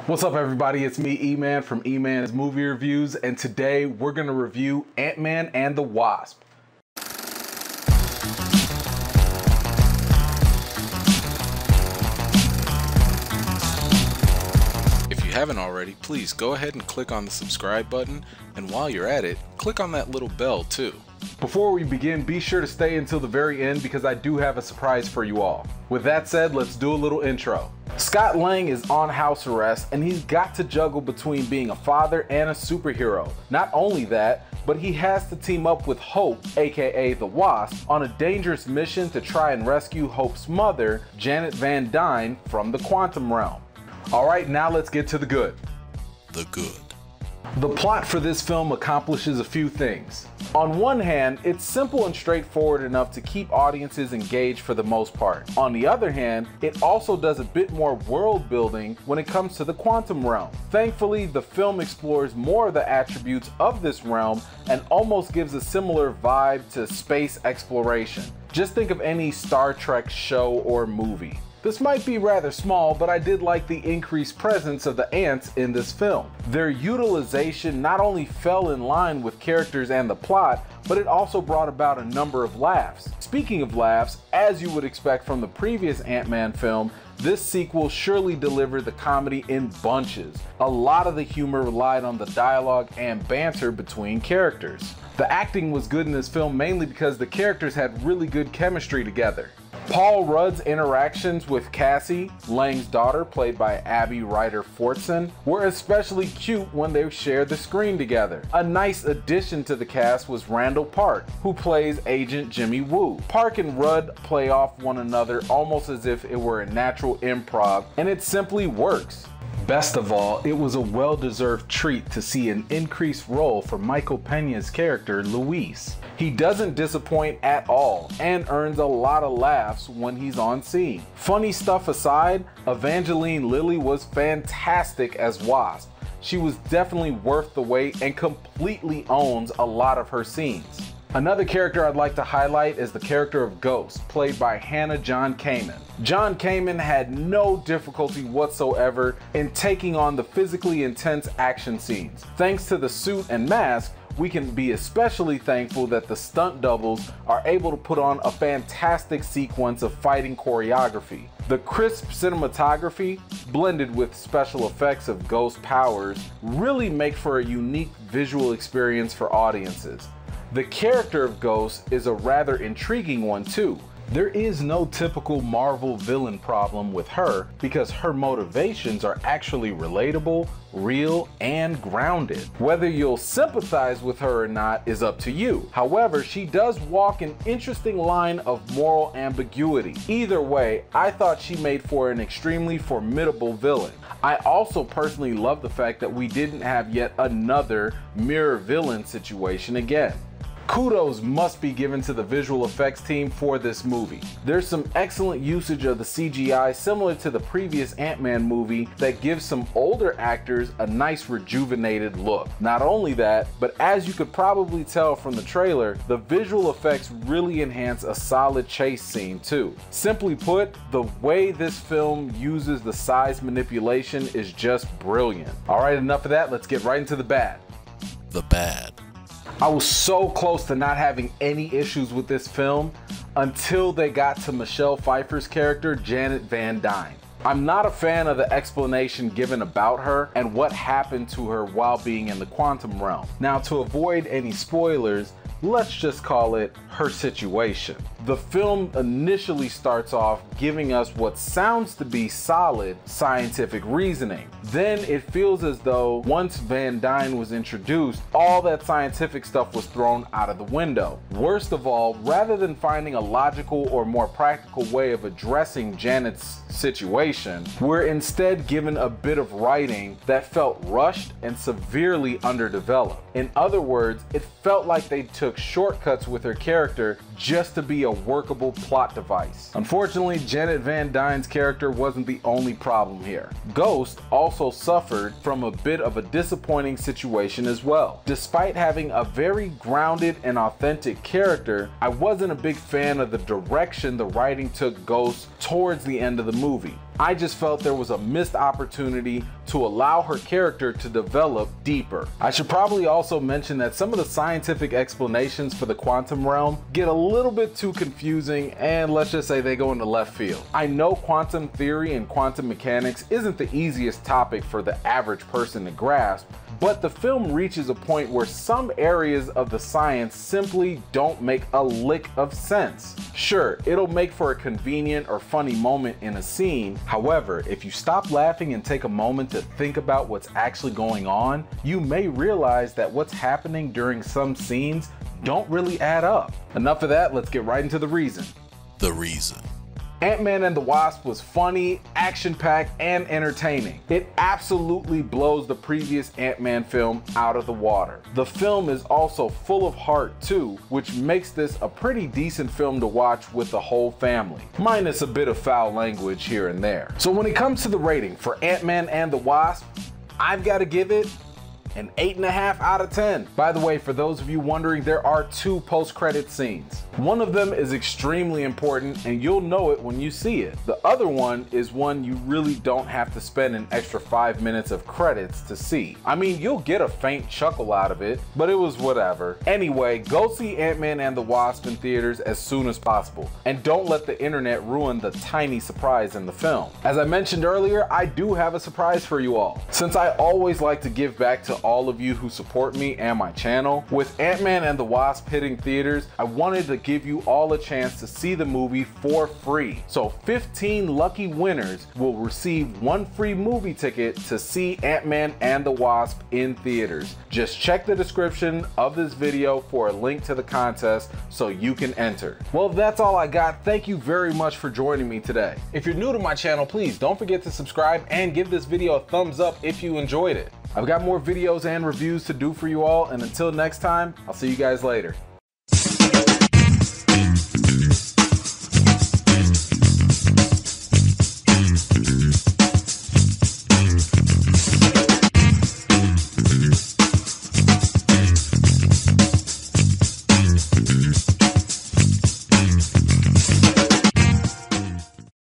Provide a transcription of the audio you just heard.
What's up everybody, it's me E-Man from E-Man's Movie Reviews, and today we're going to review Ant-Man and the Wasp. If you haven't already, please go ahead and click on the subscribe button, and while you're at it, click on that little bell too. Before we begin, be sure to stay until the very end because I do have a surprise for you all. With that said, let's do a little intro. Scott Lang is on house arrest and he's got to juggle between being a father and a superhero. Not only that, but he has to team up with Hope, aka the Wasp, on a dangerous mission to try and rescue Hope's mother, Janet Van Dyne, from the quantum realm. Alright, now let's get to the good. The good. The plot for this film accomplishes a few things. On one hand, it's simple and straightforward enough to keep audiences engaged for the most part. On the other hand, it also does a bit more world building when it comes to the quantum realm. Thankfully, the film explores more of the attributes of this realm and almost gives a similar vibe to space exploration. Just think of any Star Trek show or movie. This might be rather small, but I did like the increased presence of the ants in this film. Their utilization not only fell in line with characters and the plot, but it also brought about a number of laughs. Speaking of laughs, as you would expect from the previous Ant-Man film, this sequel surely delivered the comedy in bunches. A lot of the humor relied on the dialogue and banter between characters. The acting was good in this film mainly because the characters had really good chemistry together. Paul Rudd's interactions with Cassie, Lang's daughter, played by Abby Ryder-Fortson, were especially cute when they shared the screen together. A nice addition to the cast was Randall Park, who plays Agent Jimmy Woo. Park and Rudd play off one another almost as if it were a natural improv, and it simply works. Best of all, it was a well-deserved treat to see an increased role for Michael Peña's character, Luis. He doesn't disappoint at all and earns a lot of laughs when he's on scene. Funny stuff aside, Evangeline Lilly was fantastic as Wasp. She was definitely worth the wait and completely owns a lot of her scenes. Another character I'd like to highlight is the character of Ghost, played by Hanna John-Kamen. John-Kamen had no difficulty whatsoever in taking on the physically intense action scenes. Thanks to the suit and mask, we can be especially thankful that the stunt doubles are able to put on a fantastic sequence of fighting choreography. The crisp cinematography, blended with special effects of Ghost's powers, really make for a unique visual experience for audiences. The character of Ghost is a rather intriguing one too. There is no typical Marvel villain problem with her because her motivations are actually relatable, real, and grounded. Whether you'll sympathize with her or not is up to you. However, she does walk an interesting line of moral ambiguity. Either way, I thought she made for an extremely formidable villain. I also personally love the fact that we didn't have yet another mirror villain situation again. Kudos must be given to the visual effects team for this movie. There's some excellent usage of the CGI similar to the previous Ant-Man movie that gives some older actors a nice rejuvenated look. Not only that, but as you could probably tell from the trailer, the visual effects really enhance a solid chase scene too. Simply put, the way this film uses the size manipulation is just brilliant. Alright, enough of that, let's get right into the bad. The bad. I was so close to not having any issues with this film until they got to Michelle Pfeiffer's character, Janet Van Dyne. I'm not a fan of the explanation given about her and what happened to her while being in the quantum realm. Now, to avoid any spoilers, let's just call it her situation. The film initially starts off giving us what sounds to be solid scientific reasoning. Then it feels as though once Van Dyne was introduced, all that scientific stuff was thrown out of the window. Worst of all, rather than finding a logical or more practical way of addressing Janet's situation, we're instead given a bit of writing that felt rushed and severely underdeveloped. In other words, it felt like they took shortcuts with her character just to be a workable plot device. Unfortunately, Janet Van Dyne's character wasn't the only problem here. Ghost also suffered from a bit of a disappointing situation as well. Despite having a very grounded and authentic character, I wasn't a big fan of the direction the writing took Ghost towards the end of the movie. I just felt there was a missed opportunity to allow her character to develop deeper. I should probably also mention that some of the scientific explanations for the quantum realm get a little bit too confusing, and let's just say they go into left field. I know quantum theory and quantum mechanics isn't the easiest topic for the average person to grasp, but the film reaches a point where some areas of the science simply don't make a lick of sense. Sure, it'll make for a convenient or funny moment in a scene. However, if you stop laughing and take a moment to think about what's actually going on, you may realize that what's happening during some scenes don't really add up. Enough of that, let's get right into the reason. The reason. Ant-Man and the Wasp was funny, action-packed, and entertaining. It absolutely blows the previous Ant-Man film out of the water. The film is also full of heart too, which makes this a pretty decent film to watch with the whole family, minus a bit of foul language here and there. So when it comes to the rating for Ant-Man and the Wasp, I've got to give it an 8.5 out of 10. By the way, for those of you wondering, there are 2 post-credit scenes. One of them is extremely important and you'll know it when you see it. The other one is one you really don't have to spend an extra 5 minutes of credits to see. I mean, you'll get a faint chuckle out of it, but it was whatever. Anyway, go see Ant-Man and the Wasp in theaters as soon as possible. And don't let the internet ruin the tiny surprise in the film. As I mentioned earlier, I do have a surprise for you all. Since I always like to give back to all of you who support me and my channel, with Ant-Man and the Wasp hitting theaters, I wanted to give you all a chance to see the movie for free. So 15 lucky winners will receive 1 free movie ticket to see Ant-Man and the Wasp in theaters. Just check the description of this video for a link to the contest so you can enter. Well, that's all I got. Thank you very much for joining me today. If you're new to my channel, please don't forget to subscribe and give this video a thumbs up if you enjoyed it. I've got more videos and reviews to do for you all, and until next time, I'll see you guys later.